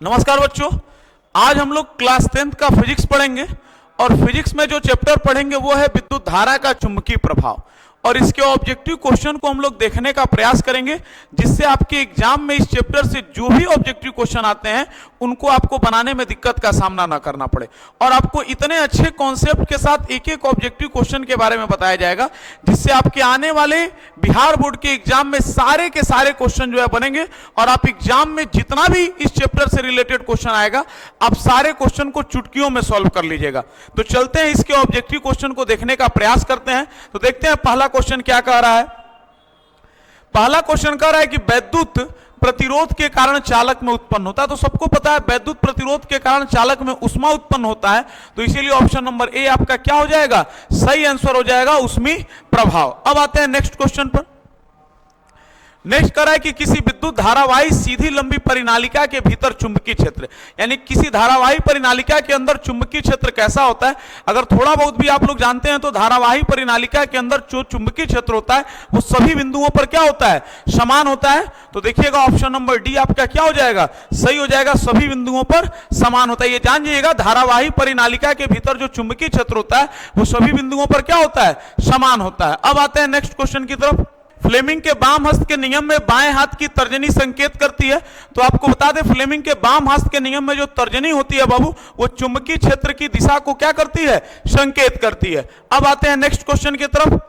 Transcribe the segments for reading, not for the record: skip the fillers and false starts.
नमस्कार बच्चों, आज हम लोग क्लास 10th का फिजिक्स पढ़ेंगे और फिजिक्स में जो चैप्टर पढ़ेंगे वो है विद्युत धारा का चुंबकीय प्रभाव। और इसके ऑब्जेक्टिव क्वेश्चन को हम लोग देखने का प्रयास करेंगे, जिससे आपके एग्जाम में इस चैप्टर से जो भी ऑब्जेक्टिव क्वेश्चन आते हैं उनको आपको बनाने में दिक्कत का सामना ना करना पड़े। और आपको इतने अच्छे कॉन्सेप्ट के साथ एक एक ऑब्जेक्टिव क्वेश्चन के बारे में बताया जाएगा, जिससे आपके आने वाले बिहार बोर्ड के एग्जाम में सारे के सारे क्वेश्चन जो है बनेंगे। और आप एग्जाम में जितना भी इस चैप्टर से रिलेटेड क्वेश्चन आएगा, आप सारे क्वेश्चन को चुटकियों में सॉल्व कर लीजिएगा। तो चलते हैं इसके ऑब्जेक्टिव क्वेश्चन को देखने का प्रयास करते हैं। तो देखते हैं पहला क्वेश्चन क्या कह रहा है। पहला क्वेश्चन कह रहा है कि विद्युत प्रतिरोध के कारण चालक में उत्पन्न होता है। तो सबको पता है विद्युत प्रतिरोध के कारण चालक में ऊष्मा उत्पन्न होता है, तो इसीलिए ऑप्शन नंबर ए आपका क्या हो जाएगा, सही आंसर हो जाएगा ऊष्मीय प्रभाव। अब आते हैं नेक्स्ट क्वेश्चन पर। नेक्स्ट कह रहा है कि किसी विद्युत धारावाही सीधी लंबी परिनालिका के भीतर चुंबकीय क्षेत्र, यानी किसी धारावाही परिनालिका के अंदर चुंबकीय क्षेत्र कैसा होता है। अगर थोड़ा बहुत भी आप लोग जानते हैं तो धारावाही परिनालिका के अंदर जो चुंबकीय क्षेत्र होता है वो सभी बिंदुओं पर क्या होता है, समान होता है। तो देखिएगा ऑप्शन नंबर डी आपका क्या हो जाएगा, सही हो जाएगा, सभी बिंदुओं पर समान होता है। ये जान जाइएगा, धारावाही परिनालिका के भीतर जो चुंबकीय क्षेत्र होता है वो सभी बिंदुओं पर क्या होता है, समान होता है। अब आते हैं नेक्स्ट क्वेश्चन की तरफ। फ्लेमिंग के बाम हस्त के नियम में बाएं हाथ की तर्जनी संकेत करती है। तो आपको बता दें, फ्लेमिंग के बाम हस्त के नियम में जो तर्जनी होती है बाबू, वो चुंबकीय क्षेत्र की दिशा को क्या करती है, संकेत करती है। अब आते हैं नेक्स्ट क्वेश्चन की तरफ।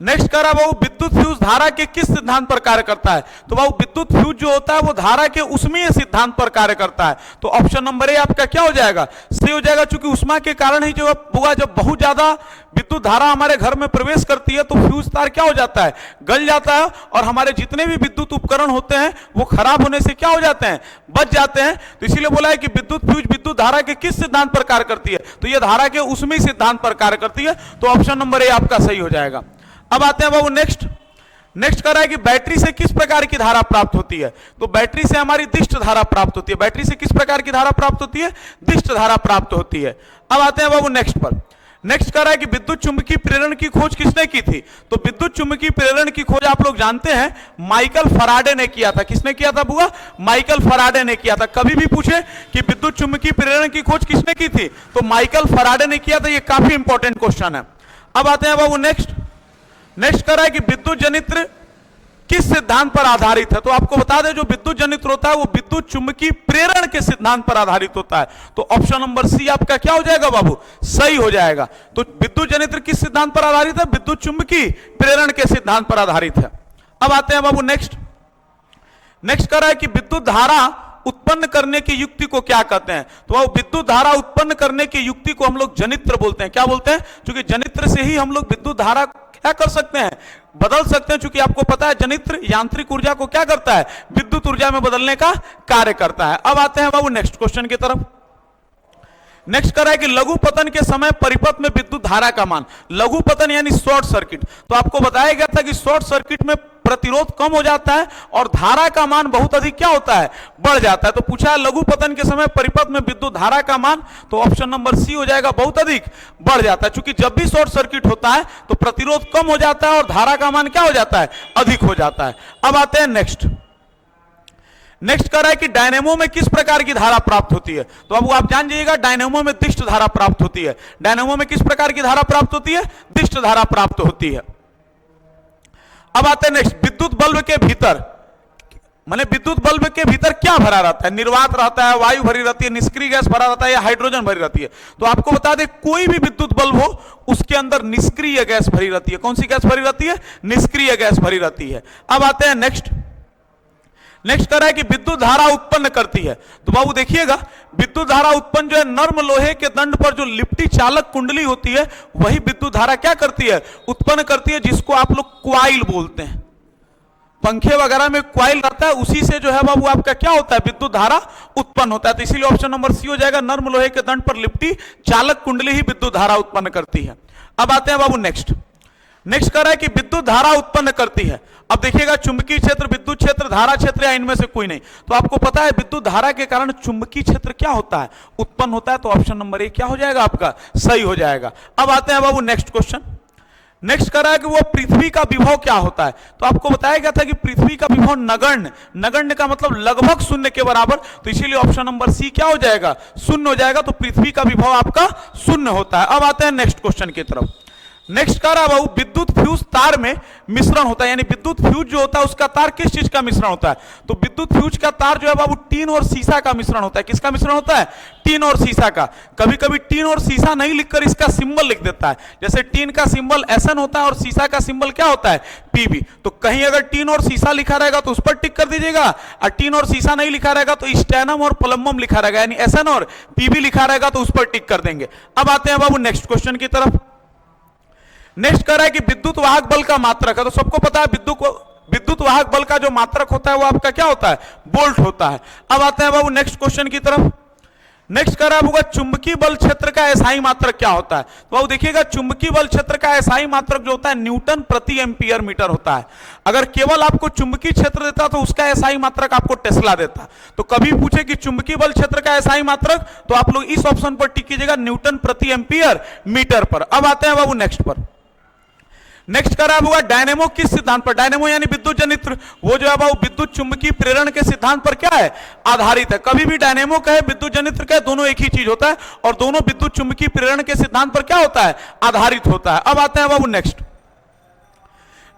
नेक्स्ट कह रहा है बाबू, विद्युत फ्यूज धारा के किस सिद्धांत पर कार्य करता है। तो बाबू विद्युत फ्यूज जो होता है वो धारा के ऊष्मीय सिद्धांत पर कार्य करता है। तो ऑप्शन नंबर ए आपका क्या हो जाएगा, सही हो जाएगा, क्योंकि ऊष्मा के कारण ही जो होगा, जब बहुत ज्यादा विद्युत धारा हमारे घर में प्रवेश करती है तो फ्यूज तार क्या हो जाता है, गल जाता है, और हमारे जितने भी विद्युत उपकरण होते हैं वो खराब होने से क्या हो जाते हैं, बच जाते हैं। तो इसीलिए बोला है कि विद्युत फ्यूज विद्युत धारा के किस सिद्धांत पर कार्य करती है, तो यह धारा के ऊष्मीय सिद्धांत पर कार्य करती है। तो ऑप्शन नंबर ए आपका सही हो जाएगा। अब आते हैं बाबू नेक्स्ट कह रहा है कि बैटरी से किस प्रकार की धारा प्राप्त होती है। तो बैटरी से हमारी दिष्ट धारा प्राप्त होती है। बैटरी से किस प्रकार की धारा प्राप्त होती है, दिष्ट धारा प्राप्त होती है। अब आते हैं बाबू नेक्स्ट पर। नेक्स्ट कह रहा है कि विद्युत चुंबकीय प्रेरण की खोज किसने की थी। तो विद्युत चुंबकीय प्रेरण की खोज आप लोग जानते हैं माइकल फैराडे ने किया था। किसने किया था बुआ, माइकल फैराडे ने किया था। कभी भी पूछे कि विद्युत चुंबकीय प्रेरण की खोज किसने की थी, तो माइकल फैराडे ने किया था। ये काफी इंपॉर्टेंट क्वेश्चन है। अब आते हैं बाबू नेक्स्ट कह रहा है कि विद्युत जनित्र किस सिद्धांत पर आधारित है। तो आपको बता दें, जो विद्युत जनित्र होता है वो विद्युत चुंबकीय प्रेरण के सिद्धांत पर आधारित होता है। तो ऑप्शन नंबर सी आपका क्या हो जाएगा बाबू, सही हो जाएगा। तो विद्युत जनित्र किस सिद्धांत पर आधारित है, विद्युत चुंबकीय प्रेरण के सिद्धांत पर आधारित है। अब आते हैं बाबू नेक्स्ट कह रहा है कि विद्युत धारा उत्पन्न करने की युक्ति को क्या कहते हैं। तो वो विद्युत धारा उत्पन्न करने की युक्ति को हम लोग जनित्र बोलते हैं। क्या बोलते हैं, क्योंकि जनित्र से ही हम लोग विद्युत धारा क्या कर सकते हैं, बदल सकते हैं। क्योंकि आपको पता है जनित्र यांत्रिक ऊर्जा को क्या करता है, विद्युत ऊर्जा में बदलने का कार्य करता है। अब आते हैं बाबू नेक्स्ट क्वेश्चन की तरफ। नेक्स्ट कर रहा है कि लघु पतन के समय परिपथ में विद्युत धारा का मान। लघु पतन यानी शॉर्ट सर्किट। तो आपको बताया गया था कि शॉर्ट सर्किट में प्रतिरोध कम हो जाता है और धारा का मान बहुत अधिक क्या होता है, बढ़ जाता है। तो पूछा है लघु पतन के समय परिपथ में विद्युत धारा का मान, तो ऑप्शन नंबर सी हो जाएगा, बहुत अधिक बढ़ जाता है। क्योंकि जब भी शॉर्ट सर्किट होता है तो प्रतिरोध कम हो जाता है और धारा का मान क्या हो जाता है, अधिक हो जाता है। अब आते हैं नेक्स्ट कह रहा है कि डायनेमो में किस प्रकार की धारा प्राप्त होती है। तो अब आप जान जाइएगा, डायनेमो में दिष्ट धारा प्राप्त होती है। डायनेमो में किस प्रकार की धारा प्राप्त होती है, दिष्ट धारा प्राप्त होती है। अब आते हैं नेक्स्ट, विद्युत बल्ब के भीतर, माने विद्युत बल्ब के भीतर क्या भरा रहता है, निर्वात रहता है, वायु भरी रहती है, निष्क्रिय गैस भरा रहता है या हाइड्रोजन भरी रहती है। तो आपको बता दें, कोई भी विद्युत बल्ब हो उसके अंदर निष्क्रिय गैस भरी रहती है। कौन सी गैस भरी रहती है, निष्क्रिय गैस भरी रहती है। अब आते हैं नेक्स्ट कह रहा है कि विद्युत धारा उत्पन्न करती है। तो बाबू देखिएगा, विद्युत धारा उत्पन्न जो है नर्म लोहे के दंड पर जो लिपटी चालक कुंडली होती है वही विद्युत धारा क्या करती है, उत्पन्न करती है, जिसको आप लोग क्वाइल बोलते हैं। पंखे वगैरह में क्वाइल रहता है, उसी से जो है बाबू आपका क्या होता है, विद्युत धारा उत्पन्न होता है। तो इसीलिए ऑप्शन नंबर सी हो जाएगा, नर्म लोहे के दंड पर लिपटी चालक कुंडली ही विद्युत धारा उत्पन्न करती है। अब आते हैं बाबू नेक्स्ट कह रहा है कि विद्युत धारा उत्पन्न करती है। अब देखिएगा, चुंबकीय क्षेत्र, विद्युत क्षेत्र, धारा क्षेत्र या इनमें से कोई नहीं। तो आपको पता है विद्युत धारा के कारण चुंबकीय क्षेत्र क्या होता है, उत्पन्न होता है। तो ऑप्शन नंबर ए क्या हो जाएगा आपका, सही हो जाएगा। अब आते हैं बाबू नेक्स्ट नेक्स्ट करा है कि वो पृथ्वी का विभव क्या होता है। तो आपको बताया गया था कि पृथ्वी का विभव नगण्य, नगण्य का मतलब लगभग शून्य के बराबर, तो इसीलिए ऑप्शन नंबर सी क्या हो जाएगा, शून्य हो जाएगा। तो पृथ्वी का विभव आपका शून्य होता है। अब आते हैं नेक्स्ट क्वेश्चन की तरफ। नेक्स्ट कह रहा बाबू, विद्युत फ्यूज तार में मिश्रण होता है, यानी विद्युत फ्यूज जो होता है उसका तार किस चीज का मिश्रण होता है। तो विद्युत फ्यूज का तार जो है बाबू टीन और सीसा का मिश्रण होता है। किसका मिश्रण होता है, टीन और सीसा का। कभी कभी टीन और सीसा नहीं लिखकर इसका सिंबल लिख देता है, जैसे टीन का सिंबल SN होता है और सीसा का सिंबल क्या होता है, PB। तो कहीं अगर टीन और सीसा लिखा रहेगा तो उस पर टिक कर दीजिएगा, और टीन और सीसा नहीं लिखा रहेगा तो स्टेनम और प्लम्बम लिखा रहेगा, यानी SN और PB लिखा रहेगा तो उस पर टिक कर देंगे। अब आते हैं बाबू नेक्स्ट क्वेश्चन की तरफ। नेक्स्ट कह रहा है कि विद्युत वाहक बल का मात्रक है। तो सबको पता है विद्युत वाहक बल का जो मात्रक होता है वो आपका क्या होता है, वोल्ट होता है। अब आते हैं बाबू नेक्स्ट क्वेश्चन की तरफ। नेक्स्ट कह रहा होगा चुंबकीय बल क्षेत्र का एसआई मात्रक क्या होता है। तो बाबू देखिएगा, चुंबकीय बल क्षेत्र का एसआई मात्रक जो होता है न्यूटन प्रति एम्पियर मीटर होता है। अगर केवल आपको चुंबकीय क्षेत्र देता तो उसका एसआई मात्रक आपको टेस्ला देता। तो कभी पूछे कि चुंबकीय बल क्षेत्र का एसआई मात्रक, तो आप लोग इस ऑप्शन पर टिक कीजिएगा, न्यूटन प्रति एम्पियर मीटर पर। अब आते हैं बाबू नेक्स्ट पर। नेक्स्ट करा हुआ डायनेमो किस सिद्धांत पर, डायनेमो यानी विद्युत जनित्र, वो जो है वो विद्युत चुंबकीय प्रेरण के सिद्धांत पर क्या है, आधारित है। कभी भी डायनेमो कहे विद्युत जनित्र कहे, दोनों एक ही चीज होता है, और दोनों विद्युत चुंबकीय प्रेरण के सिद्धांत पर क्या होता है, आधारित होता है। अब आते हैं बाबू नेक्स्ट।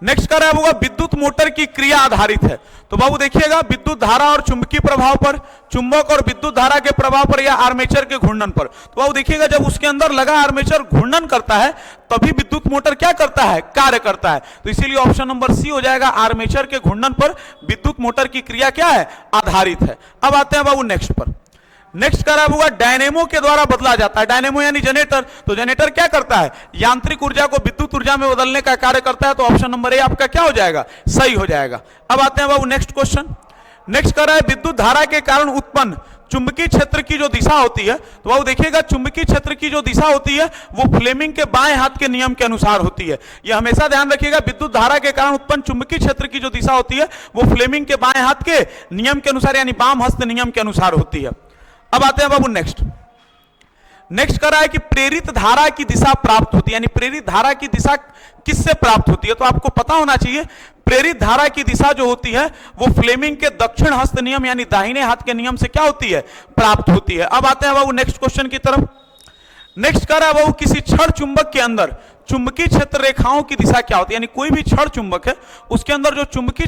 नेक्स्ट कर रहा है विद्युत मोटर की क्रिया आधारित है। तो बाबू देखिएगा, विद्युत धारा और चुंबकीय प्रभाव पर, चुंबक और विद्युत धारा के प्रभाव पर या आर्मेचर के घूर्णन पर। तो बाबू देखिएगा, जब उसके अंदर लगा आर्मेचर घूर्णन करता है तभी विद्युत मोटर क्या करता है, कार्य करता है। तो इसीलिए ऑप्शन नंबर सी हो जाएगा, आर्मेचर के घूर्णन पर विद्युत मोटर की क्रिया क्या है, आधारित है। अब आते हैं बाबू नेक्स्ट पर। नेक्स्ट करा हुआ डायनेमो के द्वारा बदला जाता है। डायनेमो यानी जनरेटर, तो जनरेटर क्या करता है, यांत्रिक ऊर्जा को विद्युत ऊर्जा में बदलने का कार्य करता है। तो ऑप्शन नंबर ए आपका क्या हो जाएगा, सही हो जाएगा। अब आते हैं बाबू नेक्स्ट क्वेश्चन। नेक्स्ट कर रहा है विद्युत धारा के कारण उत्पन्न चुंबकीय क्षेत्र की जो दिशा होती है। तो बाबू देखिएगा, चुंबकीय क्षेत्र की जो दिशा होती है वो फ्लेमिंग के बाएं हाथ के नियम के अनुसार होती है। यह हमेशा ध्यान रखिएगा, विद्युत धारा के कारण उत्पन्न चुंबकीय क्षेत्र की जो दिशा होती है वो फ्लेमिंग के बाएं हाथ के नियम के अनुसार, यानी वाम हस्त नियम के अनुसार होती है। अब आते हैं बाबू नेक्स्ट। नेक्स्ट कर रहा है कि प्रेरित धारा की दिशा प्राप्त होती है, यानी प्रेरित धारा की दिशा किससे प्राप्त होती है। तो आपको पता होना चाहिए, प्रेरित धारा की दिशा जो होती है वो फ्लेमिंग के दक्षिण हस्त नियम यानी दाहिने हाथ के नियम से क्या होती है, प्राप्त होती है। अब आते हैं बाबू नेक्स्ट क्वेश्चन की तरफ। नेक्स्ट कर रहा है बाबू, किसी क्षण चुंबक के अंदर चुंबकीय क्षेत्र रेखाओं की दिशा क्या होती है। यानी कोई भी क्षण चुंबक है उसके अंदर जो चुंबकीय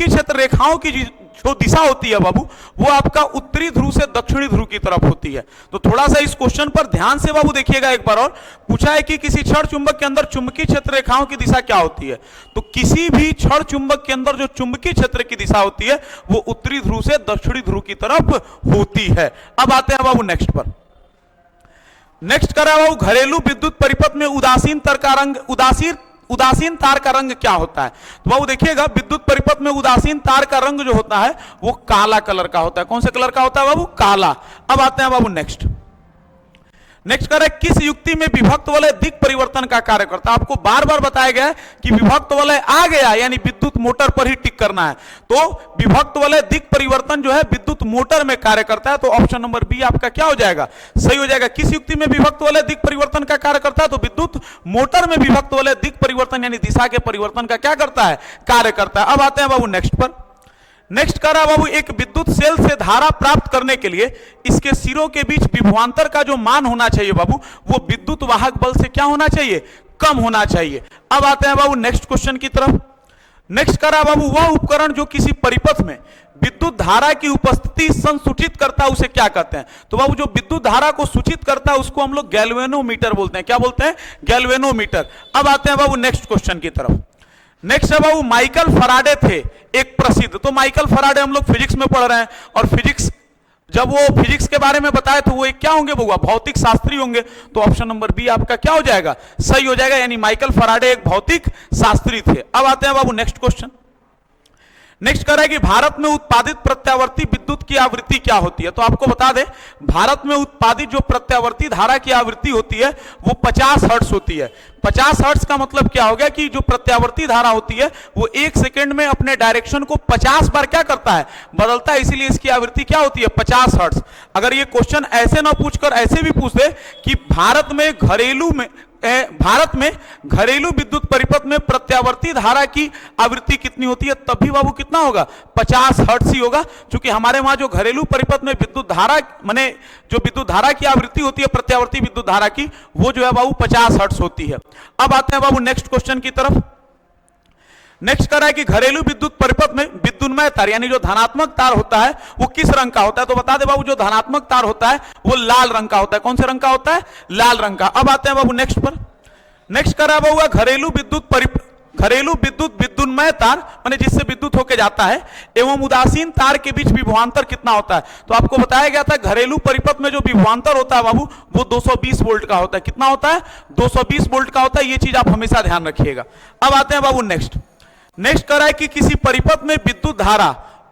क्षेत्र रेखाओं की जो दिशा होती है बाबू, वो आपका उत्तरी ध्रुव से दक्षिणी ध्रुव की तरफ होती है। तो थोड़ा सा इस क्वेश्चन पर ध्यान से बाबू देखिएगा एक बार और। पूछा है कि किसी क्षण चुंबक के अंदर चुंबकीय क्षेत्र रेखाओं की दिशा क्या होती है। तो किसी भी क्षण चुंबक के अंदर जो चुंबकीय क्षेत्र की दिशा होती है वो उत्तरी ध्रुव से दक्षिणी ध्रुव की तरफ होती है। अब आते हैं बाबू नेक्स्ट पर। नेक्स्ट करा बाबू, घरेलू विद्युत परिपथ में उदासीन तार का रंग क्या होता है। तो बाबू देखिएगा, विद्युत परिपथ में उदासीन तार का रंग जो होता है वो काला कलर का होता है। कौन से कलर का होता है बाबू, काला। अब आते हैं बाबू नेक्स्ट। नेक्स्ट कर रहा है, किस युक्ति में विभक्त वलय दिक परिवर्तन का कार्य करता है। आपको बार बार बताया गया है कि विभक्त वलय आ गया यानी विद्युत मोटर पर ही टिक करना है। तो विभक्त वलय दिक परिवर्तन जो है विद्युत मोटर में कार्य करता है। तो ऑप्शन नंबर बी आपका क्या हो जाएगा, सही हो जाएगा। किस युक्ति में विभक्त वलय दिक परिवर्तन का कार्य करता है, तो विद्युत मोटर में विभक्त वलय दिक परिवर्तन यानी दिशा के परिवर्तन का क्या करता है, कार्य करता है। अब आते हैं बाबू नेक्स्ट पर। नेक्स्ट कर रहा बाबू, एक विद्युत सेल से धारा प्राप्त करने के लिए इसके सिरों के बीच विभवांतर का जो मान होना चाहिए बाबू, वो विद्युत वाहक बल से क्या होना चाहिए, कम होना चाहिए। अब आते हैं बाबू नेक्स्ट क्वेश्चन की तरफ। नेक्स्ट कर रहा बाबू, वह उपकरण जो किसी परिपथ में विद्युत धारा की उपस्थिति संसूचित करता है उसे क्या कहते हैं। तो बाबू जो विद्युत धारा को सूचित करता है उसको हम लोग गैल्वेनोमीटर बोलते हैं। क्या बोलते हैं, गैल्वेनोमीटर। अब आते हैं बाबू नेक्स्ट क्वेश्चन की तरफ। नेक्स्ट है बाबू, माइकल फराडे थे एक प्रसिद्ध। तो माइकल फराडे हम लोग फिजिक्स में पढ़ रहे हैं, और फिजिक्स जब वो फिजिक्स के बारे में बताए तो वो एक क्या होंगे बउआ, भौतिक शास्त्री होंगे। तो ऑप्शन नंबर बी आपका क्या हो जाएगा, सही हो जाएगा, यानी माइकल फराडे एक भौतिक शास्त्री थे। अब आते हैं बाबू नेक्स्ट क्वेश्चन। नेक्स्ट कह रहा है कि भारत में उत्पादित प्रत्यावर्ती विद्युत की आवृत्ति क्या होती है। तो आपको बता दें, भारत में उत्पादित जो प्रत्यावर्ती धारा की आवृत्ति होती है वो 50 हर्ट्ज होती है। 50 हर्ट्ज का मतलब क्या हो गया कि जो प्रत्यावर्ती धारा होती है वो 1 सेकेंड में अपने डायरेक्शन को 50 बार क्या करता है, बदलता है, इसीलिए इसकी आवृत्ति क्या होती है, 50 हर्ट्ज। अगर ये क्वेश्चन ऐसे ना पूछकर ऐसे भी पूछ दे कि भारत में घरेलू में भारत में घरेलू विद्युत परिपथ में प्रत्यावर्ती धारा की आवृत्ति कितनी होती है, तब भी बाबू कितना होगा, 50 हर्ट्ज ही होगा। क्योंकि हमारे वहां जो घरेलू परिपथ में विद्युत धारा माने जो विद्युत धारा की आवृत्ति होती है प्रत्यावर्ती विद्युत धारा की, वो जो है बाबू 50 हर्ट्ज होती है। अब आते हैं बाबू नेक्स्ट क्वेश्चन की तरफ। नेक्स्ट करा है कि घरेलू विद्युत परिपथ में विद्युन्मय तार यानी जो धनात्मक तार होता है वो किस रंग का होता है, तो बता दे बाबू जो धनात्मक तार होता है वो लाल रंग का होता है। कौन से रंग का होता है, लाल रंग का। अब आते हैं बाबू नेक्स्ट पर। नेक्स्ट करा बाबू घरेलू विद्युत विद्युन्मय तार माने जिससे विद्युत होके जाता है एवं उदासीन तार के बीच विभवांतर कितना होता है, तो आपको बताया गया था घरेलू परिपथ में जो विभवांतर होता है बाबू वो 220 वोल्ट का होता है। कितना होता है, 220 वोल्ट का होता है। ये चीज आप हमेशा ध्यान रखिएगा। अब आते हैं बाबू नेक्स्ट करा है कि किसी परिपथ में विद्युत धारा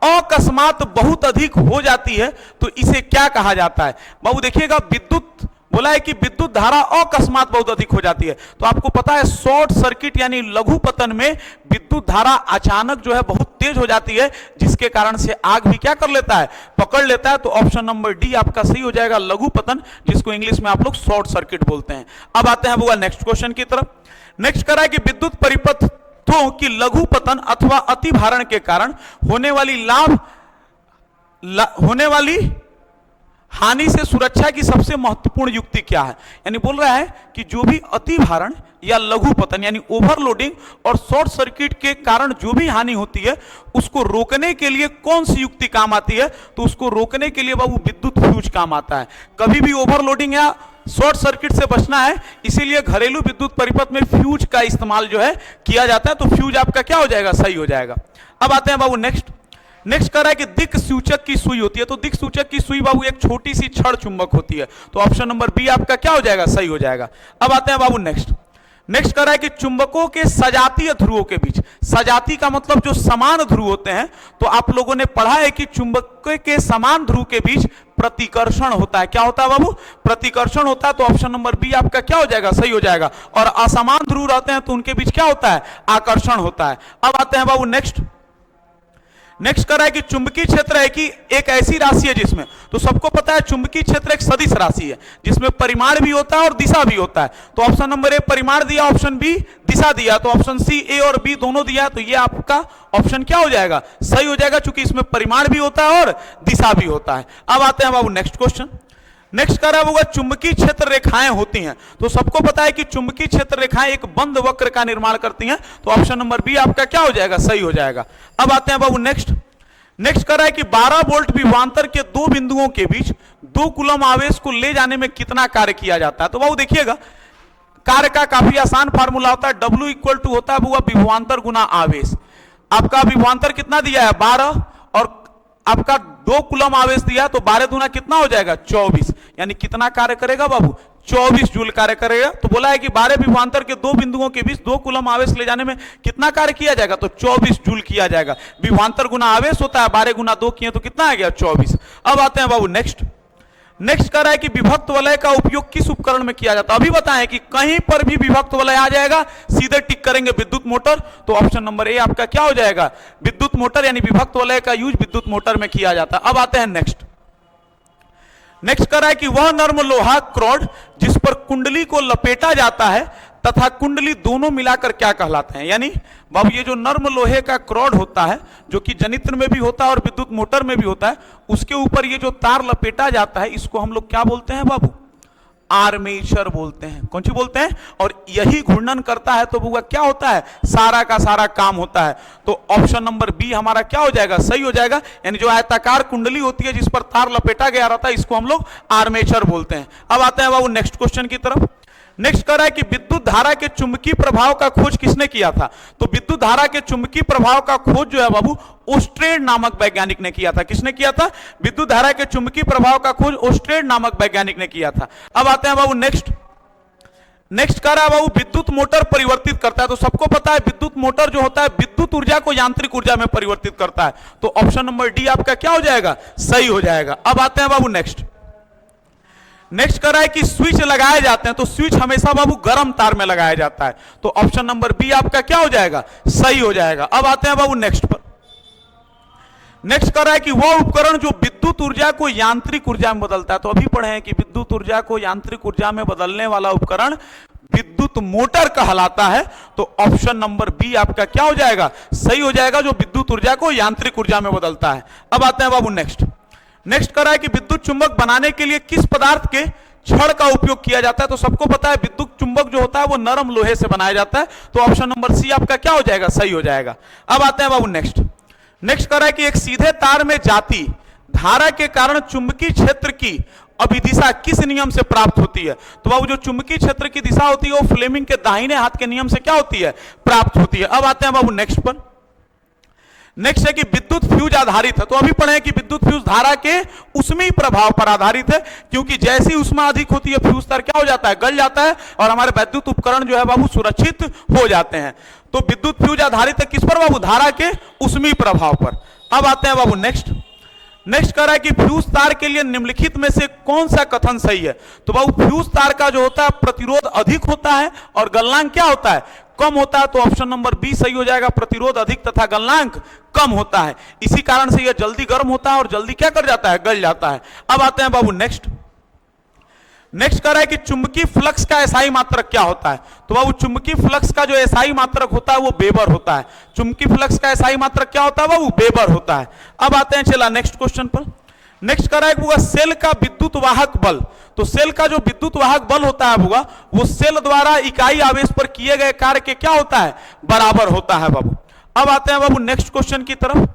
अकस्मात बहुत अधिक हो जाती है तो इसे क्या कहा जाता है। बाबू देखिएगा विद्युत बोला है कि विद्युत धारा अकस्मात बहुत अधिक हो जाती है, तो आपको पता है शॉर्ट सर्किट यानी लघु पतन में विद्युत धारा अचानक जो है बहुत तेज हो जाती है, जिसके कारण से आग भी क्या कर लेता है, पकड़ लेता है। तो ऑप्शन नंबर डी आपका सही हो जाएगा, लघु पतन, जिसको इंग्लिश में आप लोग शॉर्ट सर्किट बोलते हैं। अब आते हैं बुआ नेक्स्ट क्वेश्चन की तरफ। नेक्स्ट करा है कि विद्युत परिपथ कि लघु पतन अथवा अति भारण के कारण होने वाली हानि से सुरक्षा की सबसे महत्वपूर्ण युक्ति क्या है। यानी बोल रहा है कि जो भी अति भारण या लघु पतन यानी ओवरलोडिंग और शॉर्ट सर्किट के कारण जो भी हानि होती है उसको रोकने के लिए कौन सी युक्ति काम आती है, तो उसको रोकने के लिए बाबू विद्युत फ्यूज काम आता है। कभी भी ओवरलोडिंग या शॉर्ट सर्किट से बचना है, इसीलिए घरेलू विद्युत परिपथ में फ्यूज का इस्तेमाल जो है किया जाता है। तो फ्यूज आपका क्या हो जाएगा, सही हो जाएगा। अब आते हैं बाबू नेक्स्ट कर रहा है कि दिक सूचक की सुई होती है, तो दिक सूचक की सुई बाबू एक छोटी सी छड़ चुंबक होती है, तो ऑप्शन नंबर बी आपका क्या हो जाएगा, सही हो जाएगा। अब आते हैं बाबू नेक्स्ट कर रहा है कि चुंबकों के सजातीय ध्रुवों के बीच, सजाती का मतलब जो समान ध्रुव होते हैं, तो आप लोगों ने पढ़ा है कि चुंबक के समान ध्रुव के बीच प्रतिकर्षण होता है। क्या होता है बाबू, प्रतिकर्षण होता है। तो ऑप्शन नंबर बी आपका क्या हो जाएगा, सही हो जाएगा। और असमान ध्रुव रहते हैं तो उनके बीच क्या होता है, आकर्षण होता है। अब आते हैं बाबू नेक्स्ट कर रहा है कि चुंबकीय क्षेत्र है कि एक ऐसी राशि है जिसमें, तो सबको पता है चुंबकीय क्षेत्र एक सदिश राशि है जिसमें परिमाण भी होता है और दिशा भी होता है। तो ऑप्शन नंबर ए परिमाण दिया, ऑप्शन बी दिशा दिया, तो ऑप्शन सी ए और बी दोनों दिया, तो ये आपका ऑप्शन क्या हो जाएगा, सही हो जाएगा, क्योंकि इसमें परिमाण भी होता है और दिशा भी होता है। अब आते हैं बाबू नेक्स्ट क्वेश्चन। नेक्स्ट कर रहा होगा चुंबकीय क्षेत्र रेखाएं होती हैं, तो सबको पता है कि चुंबकीय क्षेत्र रेखाएं एक बंद वक्र का निर्माण करती हैं, तो ऑप्शन नंबर बी आपका क्या हो जाएगा, सही हो जाएगा। अब आते हैं बाबू नेक्स्ट कर रहा है कि 12 वोल्ट विभवांतर के दो बिंदुओं के बीच 2 कूलम आवेश को ले जाने में कितना कार्य किया जाता है। तो बाबू देखिएगा कार्य का काफी आसान फार्मूला होता है, W इक्वल टू होता है बुआ विभवांतर गुना आवेश। आपका विभवांतर कितना दिया है 12 और आपका 2 कूलम आवेश दिया, तो 12 दूना कितना हो जाएगा 24, यानी कितना कार्य करेगा बाबू 24 जूल कार्य करेगा। तो बोला है कि 12 विभवांतर के 2 बिंदुओं के बीच 2 कूलम आवेश ले जाने में कितना कार्य किया जाएगा, तो 24 जूल किया जाएगा। विभवांतर गुना आवेश होता है, 12 गुना 2 किए तो कितना आ गया 24। अब आते हैं बाबू नेक्स्ट कर रहा है कि विभक्त वलय का उपयोग किस उपकरण में किया जाता है। अभी बताएं कि कहीं पर भी विभक्त वलय आ जाएगा सीधे टिक करेंगे विद्युत मोटर, तो ऑप्शन नंबर ए आपका क्या हो जाएगा, विद्युत मोटर, यानी विभक्त वलय का यूज विद्युत मोटर में किया जाता है। अब आते हैं नेक्स्ट कर रहा है कि वह नर्म लोहा क्रॉड जिस पर कुंडली को लपेटा जाता है तथा कुंडली दोनों मिलाकर क्या कहलाते हैं। यानी बाबू ये जो नर्म लोहे का क्रॉड होता है जो कि जनित्र में भी होता है और विद्युत मोटर में भी होता है, उसके ऊपर ये जो तार लपेटा जाता है इसको हम लोग क्या बोलते हैं बाबू, आर्मेचर बोलते हैं। कौन सी बोलते हैं, और यही घूर्णन करता है तो बुआ क्या होता है, सारा का सारा काम होता है। तो ऑप्शन नंबर बी हमारा क्या हो जाएगा, सही हो जाएगा। यानी जो आयताकार कुंडली होती है जिस पर तार लपेटा गया रहता है इसको हम लोग आर्मेचर बोलते हैं। अब आते हैं बाबू नेक्स्ट क्वेश्चन की तरफ। नेक्स्ट कर रहा है कि विद्युत धारा के चुंबकीय प्रभाव का खोज किसने किया था। तो विद्युत धारा के चुंबकीय प्रभाव का खोज जो है बाबू ओस्ट्रेड नामक वैज्ञानिक ने किया था। किसने किया था, विद्युत धारा के चुंबकीय प्रभाव का खोज ओस्ट्रेड नामक वैज्ञानिक ने किया था। अब आते हैं बाबू नेक्स्ट कर रहा है बाबू विद्युत मोटर परिवर्तित करता है, तो सबको पता है विद्युत मोटर जो होता है विद्युत ऊर्जा को यांत्रिक ऊर्जा में परिवर्तित करता है, तो ऑप्शन नंबर डी आपका क्या हो जाएगा, सही हो जाएगा। अब आते हैं बाबू नेक्स्ट कर रहा है कि स्विच लगाए जाते हैं, तो स्विच हमेशा बाबू गर्म तार में लगाया जाता है, तो ऑप्शन नंबर बी आपका क्या हो जाएगा, सही हो जाएगा। अब आते हैं बाबू नेक्स्ट कर रहा है कि वह उपकरण जो विद्युत ऊर्जा को यांत्रिक ऊर्जा में बदलता है, तो अभी पढ़े हैं कि विद्युत ऊर्जा को यांत्रिक ऊर्जा में बदलने वाला उपकरण विद्युत विद्युत मोटर कहलाता है। तो ऑप्शन नंबर बी आपका क्या हो जाएगा, सही हो जाएगा, जो विद्युत ऊर्जा को यांत्रिक ऊर्जा में बदलता है। अब आते हैं बाबू नेक्स्ट कर रहा है कि विद्युत चुंबक बनाने के लिए किस पदार्थ के छड़ का उपयोग किया जाता है। तो सबको पता है विद्युत चुंबक जो होता है वो नरम लोहे से बनाया जाता है। तो ऑप्शन नंबर सी आपका क्या हो जाएगा, सही हो जाएगा। अब आते हैं बाबू नेक्स्ट कर रहा है कि एक सीधे तार में जाती धारा के कारण चुंबकीय क्षेत्र की अभिदिशा किस नियम से प्राप्त होती है। तो बाबू जो चुंबकीय क्षेत्र की दिशा होती है वो फ्लेमिंग के दाहिने हाथ के नियम से क्या होती है, प्राप्त होती है। अब आते हैं बाबू नेक्स्ट है कि विद्युत फ्यूज आधारित है। तो अभी पढ़े कि विद्युत फ्यूज धारा के ऊष्मीय प्रभाव पर आधारित है, क्योंकि जैसी ऊष्मा अधिक होती है फ्यूज तार क्या हो जाता है, गल जाता है, और हमारे वैद्युत उपकरण जो है बाबू सुरक्षित हो जाते हैं। तो विद्युत फ्यूज आधारित है किस पर बाबू, धारा के ऊष्मीय प्रभाव पर। अब आते हैं बाबू नेक्स्ट कह रहा है कि फ्यूज तार के लिए निम्नलिखित में से कौन सा कथन सही है। तो बाबू फ्यूज तार का जो होता है प्रतिरोध अधिक होता है और गलनांक क्या होता है, कम होता है। तो ऑप्शन नंबर बी सही हो जाएगा, प्रतिरोध अधिक तथा गलनांक कम होता है, इसी कारण से यह जल्दी गर्म होता है और जल्दी क्या कर जाता है, गल जाता है। अब आते हैं बाबू नेक्स्ट कह रहा है कि चुंबकीय फ्लक्स का एसआई मात्रक क्या होता है। तो बाबू चुंबकीय फ्लक्स का जो एसआई मात्रक होता है वो वेबर होता है। चुंबकीय फ्लक्स का एसआई मात्रक क्या होता है बाबू, वेबर होता है। अब आते हैं चला नेक्स्ट क्वेश्चन पर। नेक्स्ट कह रहा है कि सेल का विद्युत वाहक बल। तो सेल का जो विद्युत वाहक बल होता है वो सेल द्वारा इकाई आवेश पर किए गए कार्य के क्या होता है, बराबर होता है बाबू। अब आते हैं बाबू नेक्स्ट क्वेश्चन की तरफ।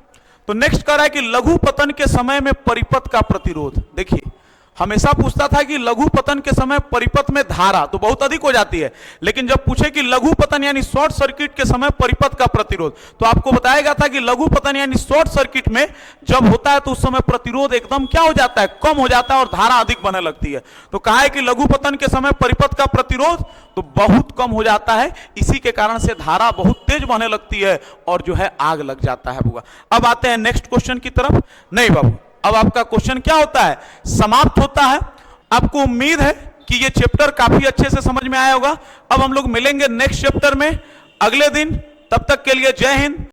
तो नेक्स्ट कह रहा है कि लघु पतन के समय में परिपथ का प्रतिरोध। देखिए हमेशा पूछता था कि लघु पतन के समय परिपथ में धारा तो बहुत अधिक हो जाती है, लेकिन जब पूछे कि लघु पतन यानी शॉर्ट सर्किट के समय परिपथ का प्रतिरोध, तो आपको बताया गया था कि लघु पतन यानी शॉर्ट सर्किट में जब होता है तो उस समय प्रतिरोध एकदम क्या हो जाता है, कम हो जाता है और धारा अधिक बनने लगती है। तो कहा है कि लघु पतन के समय परिपथ का प्रतिरोध तो बहुत कम हो जाता है, इसी के कारण से धारा बहुत तेज बहने लगती है और जो है आग लग जाता है बुआ। अब आते हैं नेक्स्ट क्वेश्चन की तरफ। नहीं बाबू, अब आपका क्वेश्चन क्या होता है, समाप्त होता है। आपको उम्मीद है कि ये चैप्टर काफी अच्छे से समझ में आया होगा। अब हम लोग मिलेंगे नेक्स्ट चैप्टर में अगले दिन, तब तक के लिए जय हिंद।